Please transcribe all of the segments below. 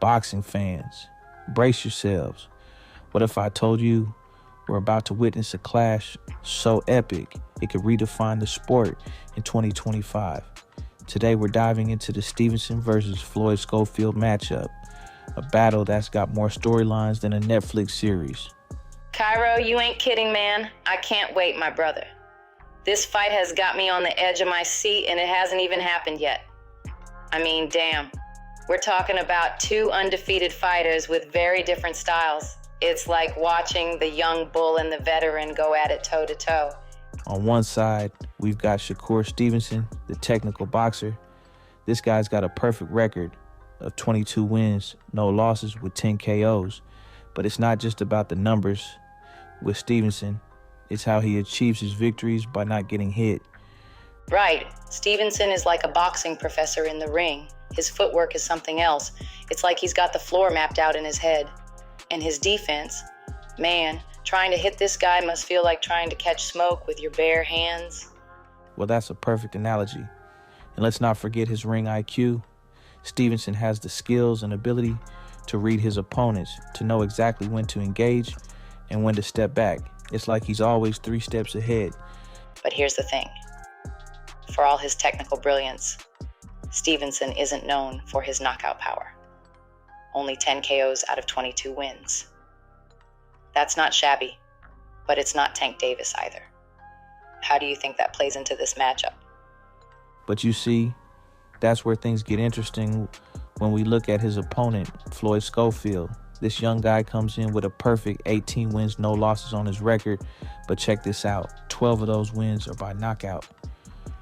Boxing fans, brace yourselves. What if I told you we're about to witness a clash so epic it could redefine the sport in 2025? Today we're diving into the Stevenson versus Floyd Schofield matchup, a battle that's got more storylines than a Netflix series. Cairo, you ain't kidding, man. I can't wait, my brother. This fight has got me on the edge of my seat and it hasn't even happened yet. I mean, damn. We're talking about two undefeated fighters with very different styles. It's like watching the young bull and the veteran go at it toe-to-toe. On one side, we've got Shakur Stevenson, the technical boxer. This guy's got a perfect record of 22 wins, no losses with 10 KOs. But it's not just about the numbers with Stevenson. It's how he achieves his victories by not getting hit. Right. Stevenson is like a boxing professor in the ring. His footwork is something else. It's like he's got the floor mapped out in his head. And his defense, man, trying to hit this guy must feel like trying to catch smoke with your bare hands. Well, that's a perfect analogy. And let's not forget his ring IQ. Stevenson has the skills and ability to read his opponents, to know exactly when to engage and when to step back. It's like he's always 3 steps ahead. But here's the thing. For all his technical brilliance, Stevenson isn't known for his knockout power. Only 10 KOs out of 22 wins. That's not shabby, but it's not Tank Davis either. How do you think that plays into this matchup? But you see, that's where things get interesting when we look at his opponent, Floyd Schofield. This young guy comes in with a perfect 18 wins, no losses on his record. But check this out, 12 of those wins are by knockout.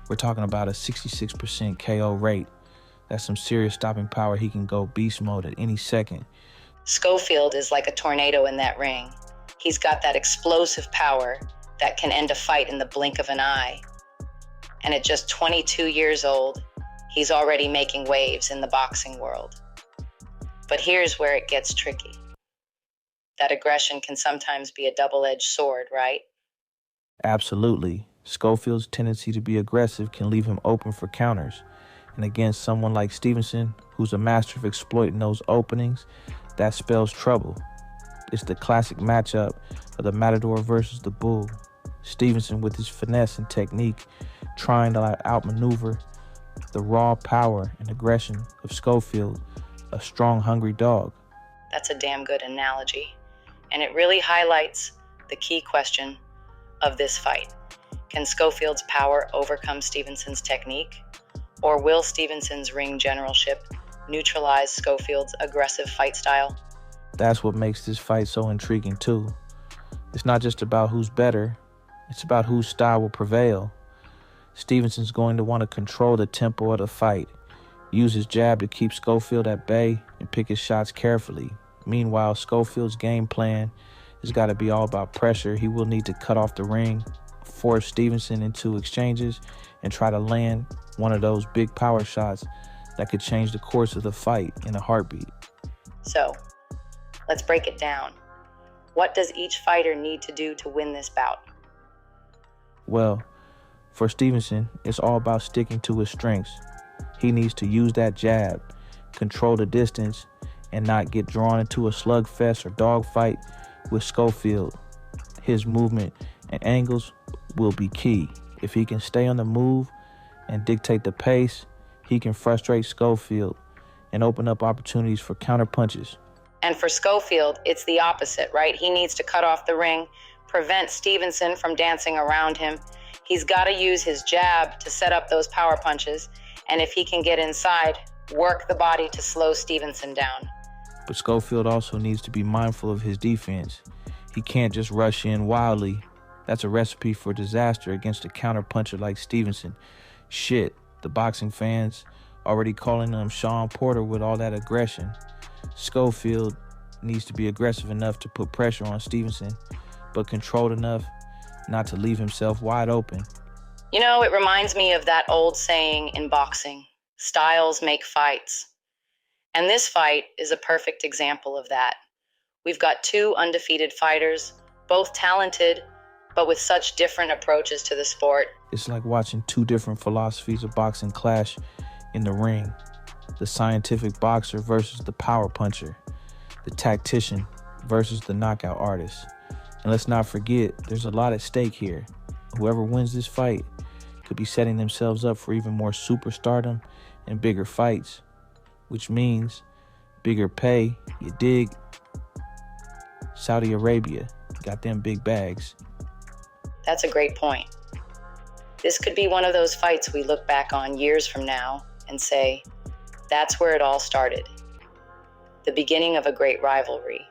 We're talking about a 66% KO rate. That's some serious stopping power. He can go beast mode at any second. Schofield is like a tornado in that ring. He's got that explosive power that can end a fight in the blink of an eye. And at just 22 years old, he's already making waves in the boxing world. But here's where it gets tricky. That aggression can sometimes be a double-edged sword, right? Absolutely. Schofield's tendency to be aggressive can leave him open for counters. And against someone like Stevenson, who's a master of exploiting those openings, that spells trouble. It's the classic matchup of the Matador versus the Bull. Stevenson with his finesse and technique, trying to outmaneuver the raw power and aggression of Schofield, a strong, hungry dog. That's a damn good analogy. And it really highlights the key question of this fight. Can Schofield's power overcome Stevenson's technique? Or will Stevenson's ring generalship neutralize Schofield's aggressive fight style? That's what makes this fight so intriguing too. It's not just about who's better, it's about whose style will prevail. Stevenson's going to want to control the tempo of the fight, use his jab to keep Schofield at bay and pick his shots carefully. Meanwhile, Schofield's game plan has got to be all about pressure. He will need to cut off the ring, force Stevenson into exchanges, and try to land one of those big power shots that could change the course of the fight in a heartbeat. So, let's break it down. What does each fighter need to do to win this bout? Well, for Stevenson, it's all about sticking to his strengths. He needs to use that jab, control the distance, and not get drawn into a slugfest or dogfight with Schofield. His movement and angles will be key. If he can stay on the move and dictate the pace, he can frustrate Schofield and open up opportunities for counter punches. And for Schofield, it's the opposite, right? He needs to cut off the ring, prevent Stevenson from dancing around him. He's got to use his jab to set up those power punches. And if he can get inside, work the body to slow Stevenson down. But Schofield also needs to be mindful of his defense. He can't just rush in wildly. That's a recipe for disaster against a counterpuncher like Stevenson. Shit, the boxing fans already calling him Sean Porter with all that aggression. Schofield needs to be aggressive enough to put pressure on Stevenson, but controlled enough not to leave himself wide open. You know, it reminds me of that old saying in boxing, styles make fights. And this fight is a perfect example of that. We've got two undefeated fighters, both talented, but with such different approaches to the sport. It's like watching two different philosophies of boxing clash in the ring. The scientific boxer versus the power puncher. The tactician versus the knockout artist. And let's not forget, there's a lot at stake here. Whoever wins this fight could be setting themselves up for even more superstardom and bigger fights, which means bigger pay, you dig? Saudi Arabia got them big bags. That's a great point. This could be one of those fights we look back on years from now and say, that's where it all started. The beginning of a great rivalry,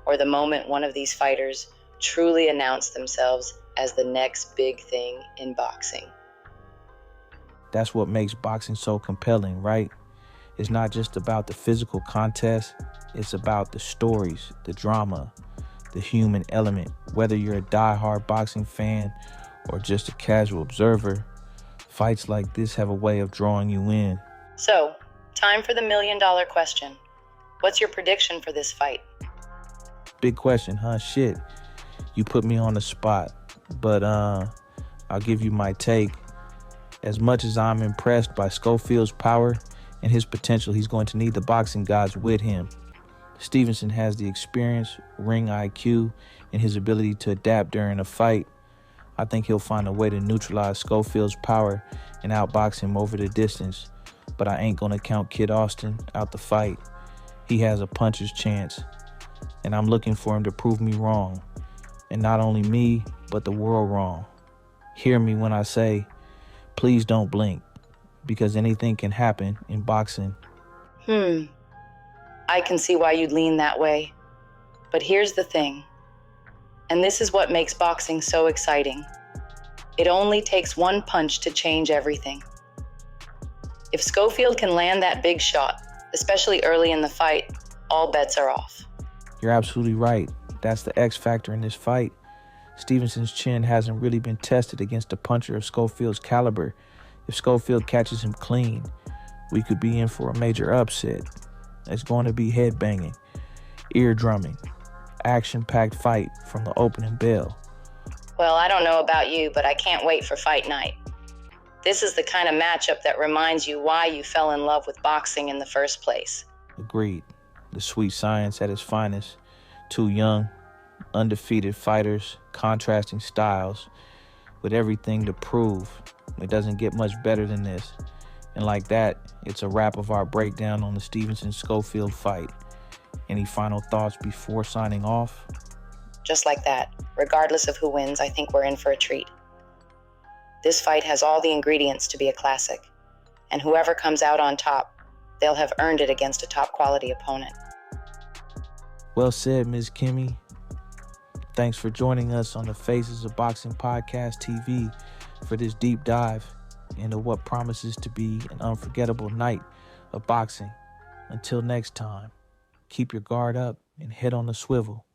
or the moment one of these fighters truly announced themselves as the next big thing in boxing. That's what makes boxing so compelling, right? It's not just about the physical contest, it's about the stories, the drama, the human element. Whether you're a die-hard boxing fan or just a casual observer, fights like this have a way of drawing you in. So, time for the $1 million question. What's your prediction for this fight? Big question, huh? Shit. You put me on the spot. But I'll give you my take. As much as I'm impressed by Schofield's power and his potential, he's going to need the boxing gods with him. Stevenson has the experience, ring IQ, and his ability to adapt during a fight. I think he'll find a way to neutralize Schofield's power and outbox him over the distance. But I ain't gonna count Kid Austin out the fight. He has a puncher's chance, and I'm looking for him to prove me wrong. And not only me, but the world wrong. Hear me when I say, please don't blink, because anything can happen in boxing. I can see why you'd lean that way. But here's the thing, and this is what makes boxing so exciting. It only takes one punch to change everything. If Schofield can land that big shot, especially early in the fight, all bets are off. You're absolutely right. That's the X factor in this fight. Stevenson's chin hasn't really been tested against a puncher of Schofield's caliber. If Schofield catches him clean, we could be in for a major upset. It's going to be head-banging, ear-drumming, action-packed fight from the opening bell. Well, I don't know about you, but I can't wait for fight night. This is the kind of matchup that reminds you why you fell in love with boxing in the first place. Agreed. The sweet science at its finest. Two young, undefeated fighters, contrasting styles, with everything to prove. It doesn't get much better than this. And like that, it's a wrap of our breakdown on the Stevenson-Schofield fight. Any final thoughts before signing off? Just like that, regardless of who wins, I think we're in for a treat. This fight has all the ingredients to be a classic, and whoever comes out on top, they'll have earned it against a top-quality opponent. Well said, Ms. Kimmy. Thanks for joining us on the Faces of Boxing Podcast TV for this deep dive into what promises to be an unforgettable night of boxing. Until next time, keep your guard up and head on the swivel.